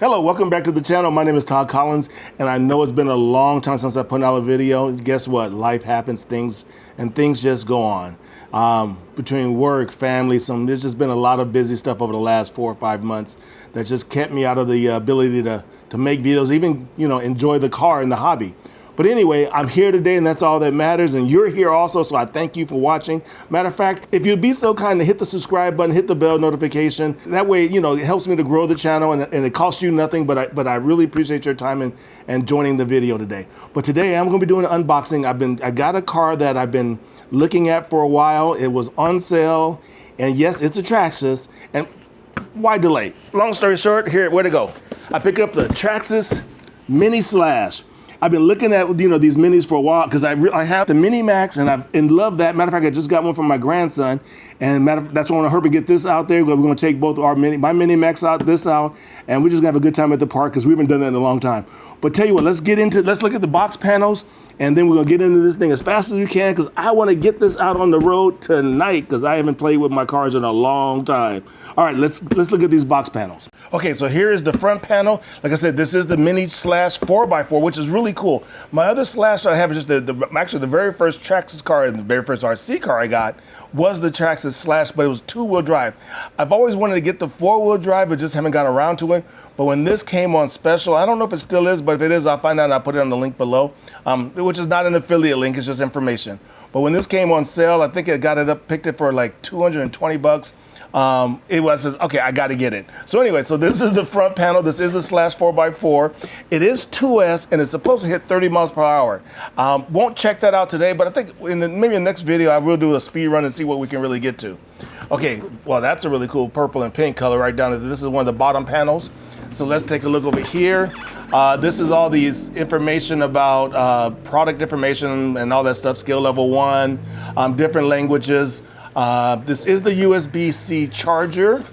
Hello, welcome back to the channel. My name is Todd Collins, and I know it's been a long time since I put out a video. Guess what? Life happens, things just go on. Between work, family, there's just been a lot of busy stuff over the last 4 or 5 months that just kept me out of the ability to make videos, even enjoy the car and the hobby. But anyway, I'm here today, and that's all that matters, and you're here also, so I thank you for watching. Matter of fact, if you'd be so kind to hit the subscribe button, hit the bell notification. That way, it helps me to grow the channel, and it costs you nothing, but I really appreciate your time and joining the video today. But today, I'm gonna be doing an unboxing. I got a car that I've been looking at for a while. It was on sale, and yes, it's a Traxxas, and why delay? Long story short, here, where'd it go? I picked up the Traxxas Mini Slash. I've been looking at these minis for a while because I have the Mini Max and I love that. Matter of fact, I just got one from my grandson, and that's why I want to hurry get this out there. We're going to take both my Mini Max out, this out, and we're just gonna have a good time at the park because we haven't done that in a long time. But tell you what, let's look at the box panels, and then we're gonna get into this thing as fast as we can because I want to get this out on the road tonight because I haven't played with my cars in a long time. All right, let's look at these box panels. Okay, so here is the front panel. Like I said, this is the Mini Slash 4x4, which is really cool. My other Slash that I have is just actually the very first Traxxas car and the very first RC car I got was the Traxxas Slash, but it was 2-wheel drive. I've always wanted to get the 4-wheel drive, but just haven't got around to it. But when this came on special, I don't know if it still is, but if it is, I'll find out and I'll put it on the link below, which is not an affiliate link, it's just information. But when this came on sale, I think I picked it for like 220 bucks. It was, okay, I got to get it. So anyway, so this is the front panel. This is the Slash 4x4. It is 2S, and it's supposed to hit 30 miles per hour. Won't check that out today, but I think maybe in the next video, I will do a speed run and see what we can really get to. Okay, well, that's a really cool purple and pink color right down there. This is one of the bottom panels. So let's take a look over here. This is all these information about product information and all that stuff, skill level 1, different languages. This is the USB-C charger.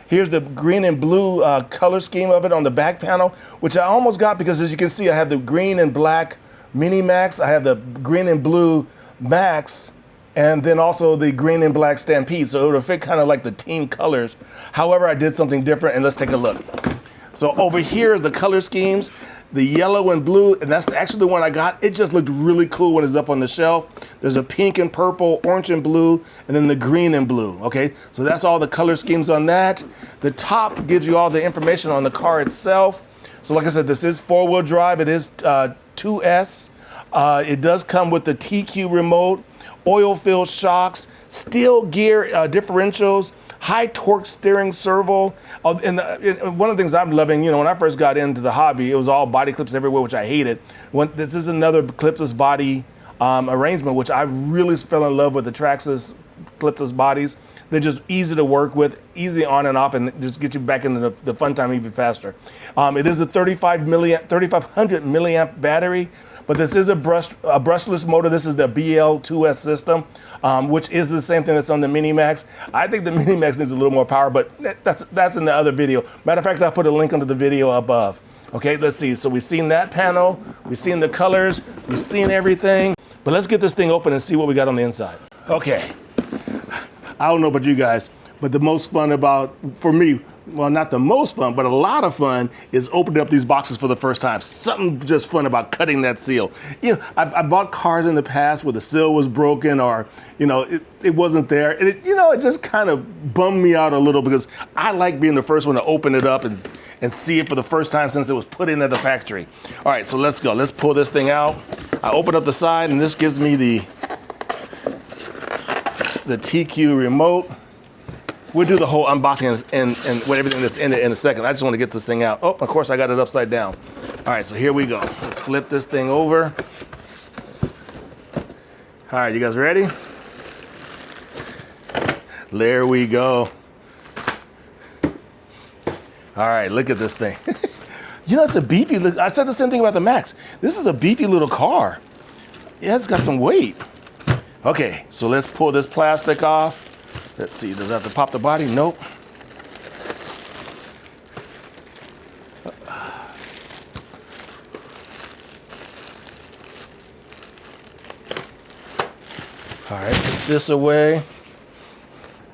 Here's the green and blue color scheme of it on the back panel, which I almost got because as you can see, I have the green and black Mini Max. I have the green and blue Max, and then also the green and black Stampede. So it would fit kind of like the team colors. However, I did something different, and let's take a look. So over here is the color schemes. The yellow and blue, and that's actually the one I got. It just looked really cool when it's up on the shelf. There's a pink and purple, orange and blue, and then the green and blue, okay? So that's all the color schemes on that. The top gives you all the information on the car itself. So like I said, this is 4-wheel drive. It is 2S. It does come with the TQ remote, oil-filled shocks, steel gear differentials, high torque steering servo. And one of the things I'm loving, when I first got into the hobby, it was all body clips everywhere, which I hated. This is another clipless body arrangement, which I really fell in love with the Traxxas clipless bodies. They're just easy to work with, easy on and off, and just get you back into the fun time even faster. It is a 3,500 milliamp battery. But this is a brushless motor. This is the BL2S system, which is the same thing that's on the Mini Max. I think the Mini Max needs a little more power, but that's in the other video. Matter of fact, I'll put a link under the video above. Okay, let's see. So we've seen that panel, we've seen the colors, we've seen everything. But let's get this thing open and see what we got on the inside. Okay, I don't know about you guys, but the most fun for me, well, not the most fun, but a lot of fun is opening up these boxes for the first time. Something just fun about cutting that seal. I bought cars in the past where the seal was broken or, it wasn't there. And it just kind of bummed me out a little because I like being the first one to open it up and see it for the first time since it was put in at the factory. All right, so let's go. Let's pull this thing out. I open up the side, and this gives me the TQ remote. We'll do the whole unboxing and with everything that's in it in a second. I just want to get this thing out. Oh, of course, I got it upside down. All right, so here we go. Let's flip this thing over. All right, you guys ready? There we go. All right, look at this thing. It's a beefy, I said the same thing about the Max. This is a beefy little car. Yeah, it's got some weight. Okay, so let's pull this plastic off. Let's see, does it have to pop the body? Nope. All right, put this away.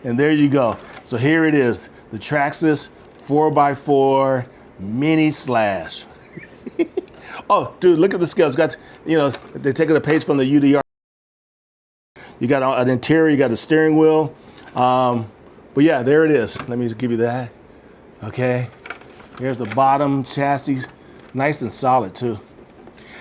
And there you go. So here it is, the Traxxas 4x4 Mini Slash. Oh, dude, look at the scale. It's got, you know, they're taking a page from the UDR. You got an interior, you got a steering wheel. But yeah, there it is. Let me give you that. Okay. Here's the bottom chassis. Nice and solid too.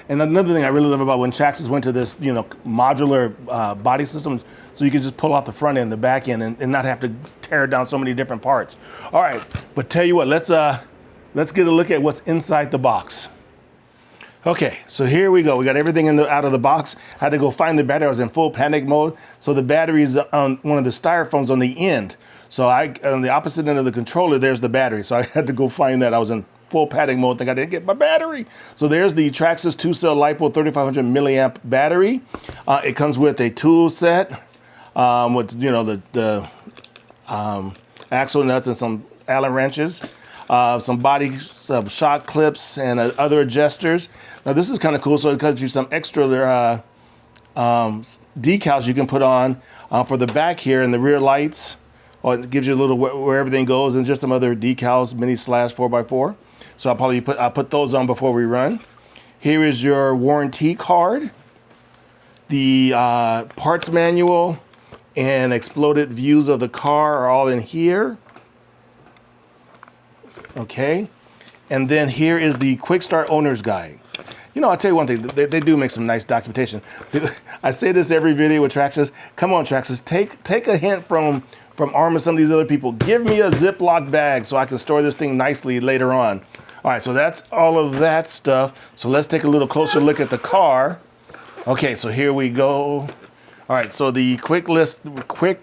And another thing I really love about when Traxxas went to this, you know, modular body system, so you can just pull off the front end, the back end, and not have to tear down so many different parts. All right, but tell you what, let's get a look at what's inside the box. Okay, so here we go. We got everything out of the box. I had to go find the battery. I was in full panic mode. So the battery is on one of the styrofoams on the end. So on the opposite end of the controller, there's the battery. So I had to go find that. I was in full panic mode. Think I didn't get my battery. So there's the Traxxas 2-cell LiPo 3500 milliamp battery. It comes with a tool set with, you know, the axle nuts and some Allen wrenches. Some shock clips and other adjusters. Now this is kind of cool, so it gives you some extra decals you can put on for the back here and the rear lights. Or it gives you a little where everything goes, and just some other decals, Mini Slash 4x4. So I'll put those on before we run. Here is your warranty card, the parts manual, and exploded views of the car are all in here. Okay, and then here is the Quick Start Owner's Guide. You know, I'll tell you one thing, they do make some nice documentation. I say this every video with Traxxas. Come on, Traxxas, take a hint from Arm and some of these other people. Give me a Ziploc bag so I can store this thing nicely later on. All right, so that's all of that stuff. So let's take a little closer look at the car. Okay, so here we go. All right, so the quick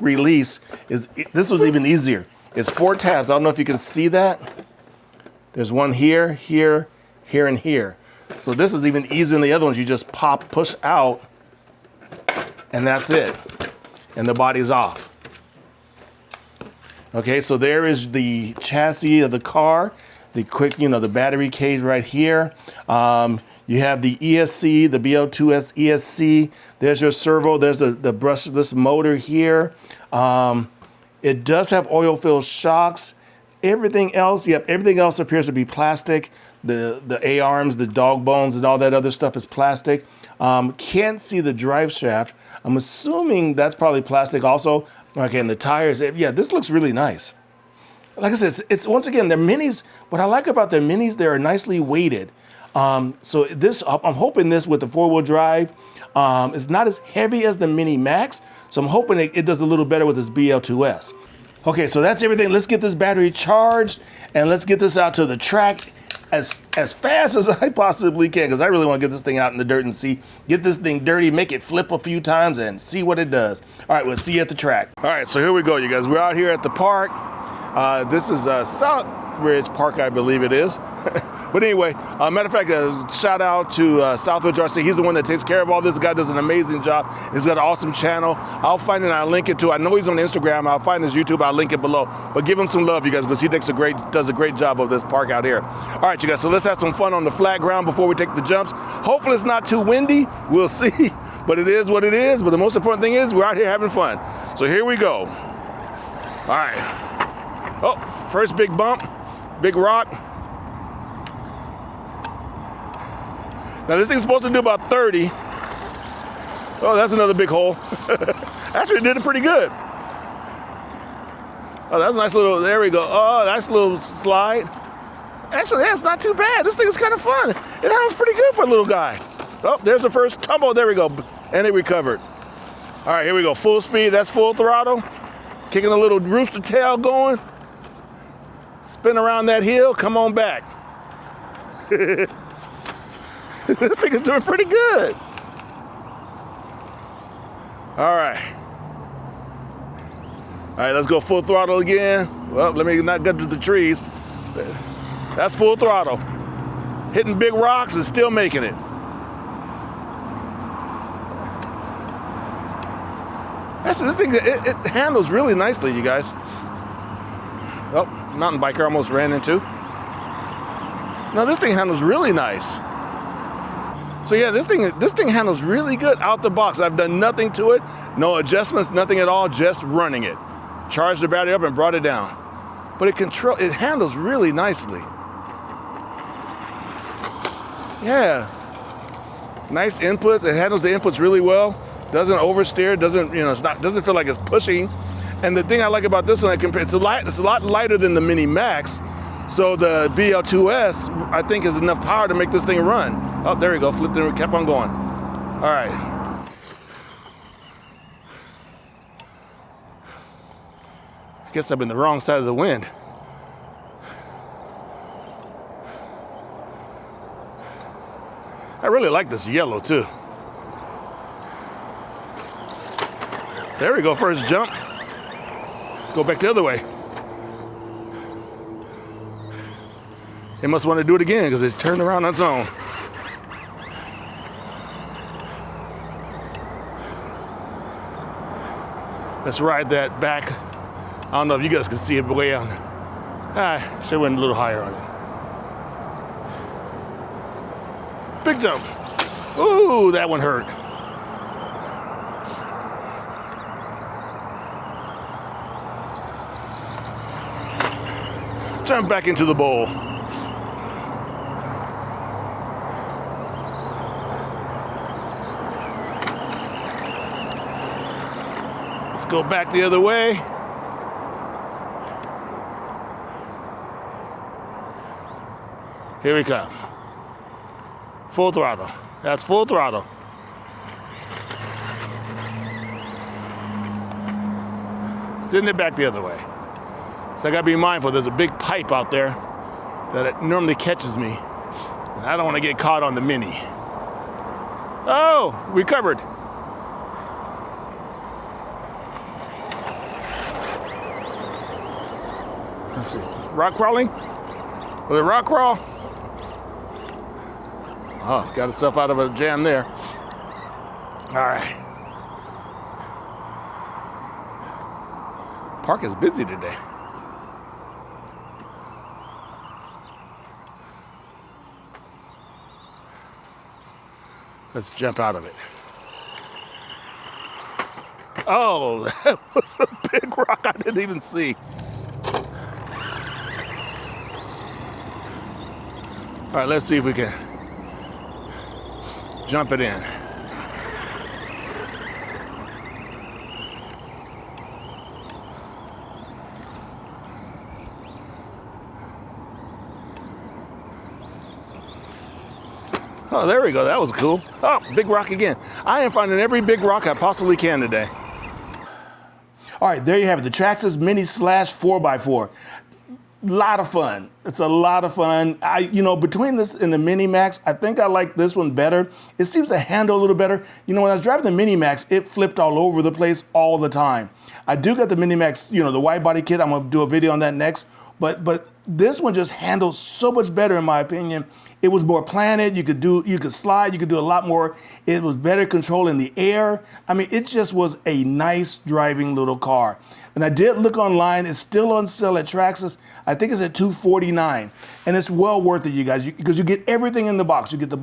release this was even easier. It's 4 tabs. I don't know if you can see that. There's one here, here, here, and here. So this is even easier than the other ones. You just push out, and that's it. And the body's off. Okay, so there is the chassis of the car, the the battery cage right here. You have the ESC, the BL2S ESC. There's your servo. There's the brushless motor here. It does have oil-filled shocks. Everything else, everything else appears to be plastic. The A-arms, the dog bones, and all that other stuff is plastic. Can't see the drive shaft. I'm assuming that's probably plastic also. Okay, and the tires, yeah, this looks really nice. Like I said, it's once again, they're minis. What I like about the minis, they're nicely weighted. So this, I'm hoping this with the 4-wheel drive, it's not as heavy as the Mini Max. So I'm hoping it does a little better with this BL2S. Okay, so that's everything. Let's get this battery charged and let's get this out to the track as fast as I possibly can, because I really want to get this thing out in the dirt and get this thing dirty, make it flip a few times and see what it does. All right, we'll see you at the track. All right, so here we go, you guys. We're out here at the park. This is South Ridge Park, I believe it is. But anyway, matter of fact, shout out to Southridge RC. He's the one that takes care of all this. The guy does an amazing job. He's got an awesome channel. I'll find it and I'll link it to. I know he's on Instagram. I'll find his YouTube. I'll link it below. But give him some love, you guys, because he does a great job of this park out here. All right, you guys, so let's have some fun on the flat ground before we take the jumps. Hopefully it's not too windy. We'll see. But it is what it is. But the most important thing is we're out here having fun. So here we go. All right. Oh, first big bump, big rock. Now this thing's supposed to do about 30. Oh, that's another big hole. Actually, it did it pretty good. Oh, that's a nice little, there we go. Oh, nice little slide. Actually, that's not too bad. This thing is kind of fun. It handles pretty good for a little guy. Oh, there's the first tumble. There we go. And it recovered. All right, here we go. Full speed. That's full throttle. Kicking a little rooster tail going. Spin around that hill. Come on back. This thing is doing pretty good. All right. All right, let's go full throttle again. Well, let me not get to the trees. That's full throttle. Hitting big rocks and still making it. Actually, this thing, it handles really nicely, you guys. Oh, mountain biker almost ran into. No, this thing handles really nice. So yeah, this thing handles really good out the box. I've done nothing to it, no adjustments, nothing at all, just running it. Charged the battery up and brought it down. but it handles really nicely. Yeah, nice inputs. It handles the inputs really well. Doesn't oversteer. Doesn't doesn't feel like it's pushing. And the thing I like about this one, it's a lot lighter than the Mini Max. So the BL2S, I think, is enough power to make this thing run. Oh, there we go. Flipped it, kept on going. All right. I guess I'm in the wrong side of the wind. I really like this yellow too. There we go, first jump. Go back the other way. It must want to do it again because it's turned around on its own. Let's ride that back. I don't know if you guys can see it way out. Should have went a little higher on it. Big jump. Ooh, that one hurt. Jump back into the bowl. Let's go back the other way. Here we come. Full throttle. That's full throttle. Sending it back the other way. So I gotta be mindful, there's a big pipe out there that it normally catches me. And I don't wanna get caught on the Mini. Oh, recovered. Let's see, rock crawling? Was it rock crawl? Oh, got itself out of a jam there. All right. Park is busy today. Let's jump out of it. Oh, that was a big rock I didn't even see. All right, let's see if we can jump it in. Oh, there we go. That was cool. Oh, big rock again. I am finding every big rock I possibly can today. All right, there you have it. The Traxxas Mini Slash 4x4. Lot of fun. It's a lot of fun. Between this and the Mini Max, I think I like this one better. It seems to handle a little better. When I was driving the Mini Max, it flipped all over the place all the time. I do got the Mini Max, the wide body kit. I'm gonna do a video on that next. But this one just handles so much better in my opinion. It was more planted. You could slide. You could do a lot more. It was better control in the air. I mean, it just was a nice driving little car. And I did look online. It's still on sale at Traxxas. I think it's at $249, and it's well worth it, you guys, because you get everything in the box. You get the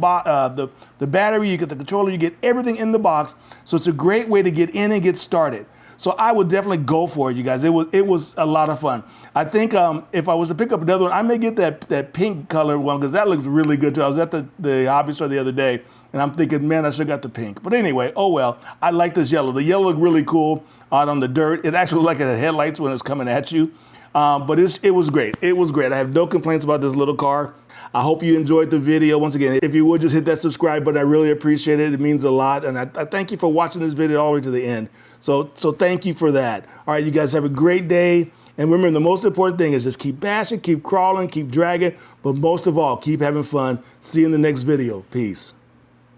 battery, you get the controller, you get everything in the box. So it's a great way to get in and get started. So I would definitely go for it, you guys. It was a lot of fun. I think if I was to pick up another one, I may get that pink color one because that looks really good too. I was at the hobby store the other day, and I'm thinking, man, I should have got the pink. But anyway, oh well. I like this yellow. The yellow looked really cool out on the dirt. It actually looked like it had headlights when it's coming at you. But it was great. It was great. I have no complaints about this little car. I hope you enjoyed the video. Once again, if you would just hit that subscribe button, I really appreciate it. It means a lot. And I thank you for watching this video all the way to the end. So thank you for that. All right, you guys have a great day. And remember, the most important thing is just keep bashing, keep crawling, keep dragging, but most of all, keep having fun. See you in the next video. Peace.